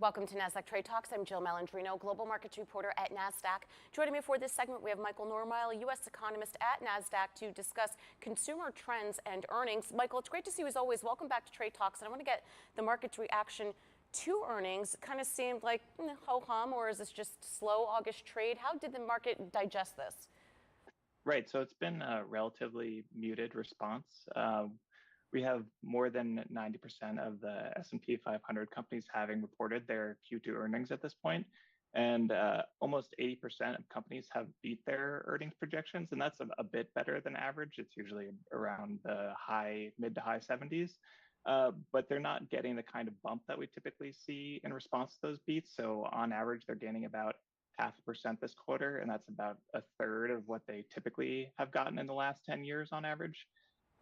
Welcome to Nasdaq TradeTalks. I'm Jill Malandrino, global markets reporter at Nasdaq. Joining me for this segment, we have Michael Normyle, U.S. economist at Nasdaq, to discuss consumer trends and earnings. Michael, it's great to see you as always. Welcome back to TradeTalks, and I want to get the market's reaction to earnings. It kind of seemed like ho-hum, or is this just slow August trade? How did the market digest this? Right. So it's been a relatively muted response. We have more than 90% of the S&P 500 companies having reported their Q2 earnings at this point, and almost 80% of companies have beat their earnings projections, and that's a bit better than average. It's usually around the mid to high 70s, but they're not getting the kind of bump that we typically see in response to those beats. So on average, they're gaining about 0.5% this quarter, and that's about a third of what they typically have gotten in the last 10 years on average.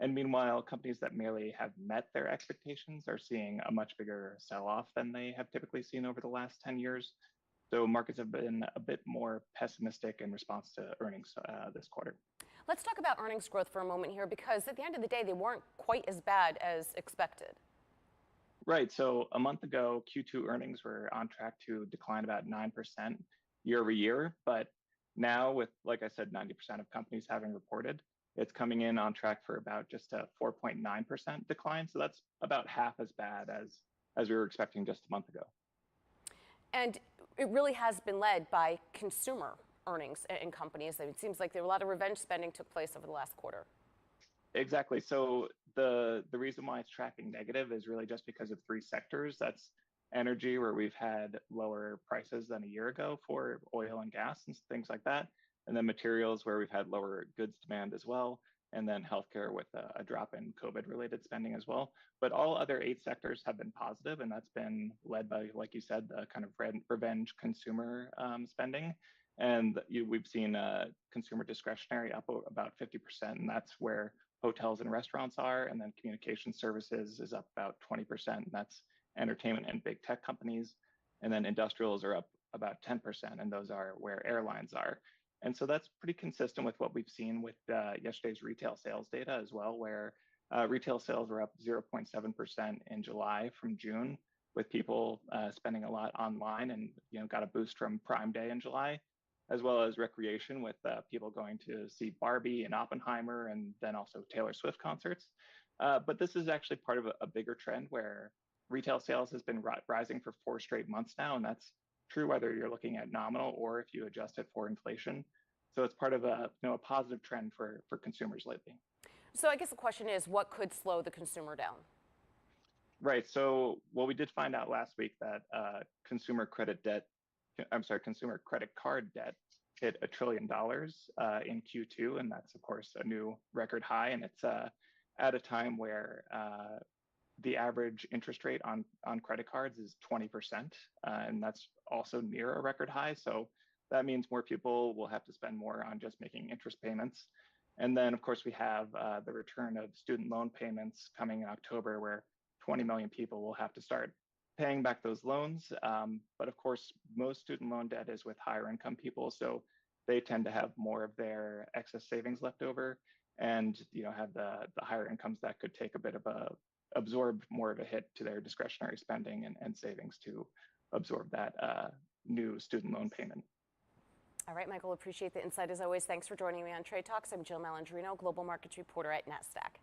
And meanwhile, companies that merely have met their expectations are seeing a much bigger sell-off than they have typically seen over the last 10 years. So markets have been a bit more pessimistic in response to earnings this quarter. Let's talk about earnings growth for a moment here, because at the end of the day, they weren't quite as bad as expected. Right. So a month ago, Q2 earnings were on track to decline about 9% year over year. But now, with, like I said, 90% of companies having reported, it's coming in on track for about just a 4.9% decline. So that's about half as bad as we were expecting just a month ago. And it really has been led by consumer earnings in companies. It seems like there were a lot of revenge spending took place over the last quarter. Exactly. So the reason why it's tracking negative is really just because of three sectors. That's energy, where we've had lower prices than a year ago for oil and gas and things like that. And then materials, where we've had lower goods demand as well. And then healthcare with a drop in COVID-related spending as well. But all other 8 sectors have been positive, and that's been led by, like you said, the kind of revenge consumer spending. And we've seen consumer discretionary up about 50%, and that's where hotels and restaurants are. And then communication services is up about 20%, and that's entertainment and big tech companies. And then industrials are up about 10%, and those are where airlines are. And so that's pretty consistent with what we've seen with yesterday's retail sales data as well, where retail sales were up 0.7% in July from June, with people spending a lot online, and got a boost from Prime Day in July, as well as recreation with people going to see Barbie and Oppenheimer, and then also Taylor Swift concerts. But this is actually part of a bigger trend where retail sales has been rising for 4 straight months now, and that's true whether you're looking at nominal or if you adjust it for inflation. So it's part of a positive trend for consumers lately. So I guess the question is, what could slow the consumer down? Right. So, well, we did find out last week that consumer credit card debt hit $1 trillion in Q2, and that's of course a new record high, and it's at a time where the average interest rate on credit cards is 20%, and that's also near a record high. So that means more people will have to spend more on just making interest payments. And then, of course, we have the return of student loan payments coming in October, where 20 million people will have to start paying back those loans. But of course, most student loan debt is with higher income people, so they tend to have more of their excess savings left over, and have the higher incomes that could take a bit of absorb more of a hit to their discretionary spending and savings to absorb that new student loan payment. All right, Michael, appreciate the insight as always. Thanks for joining me on Trade Talks. I'm Jill Malandrino, global markets reporter at Nasdaq.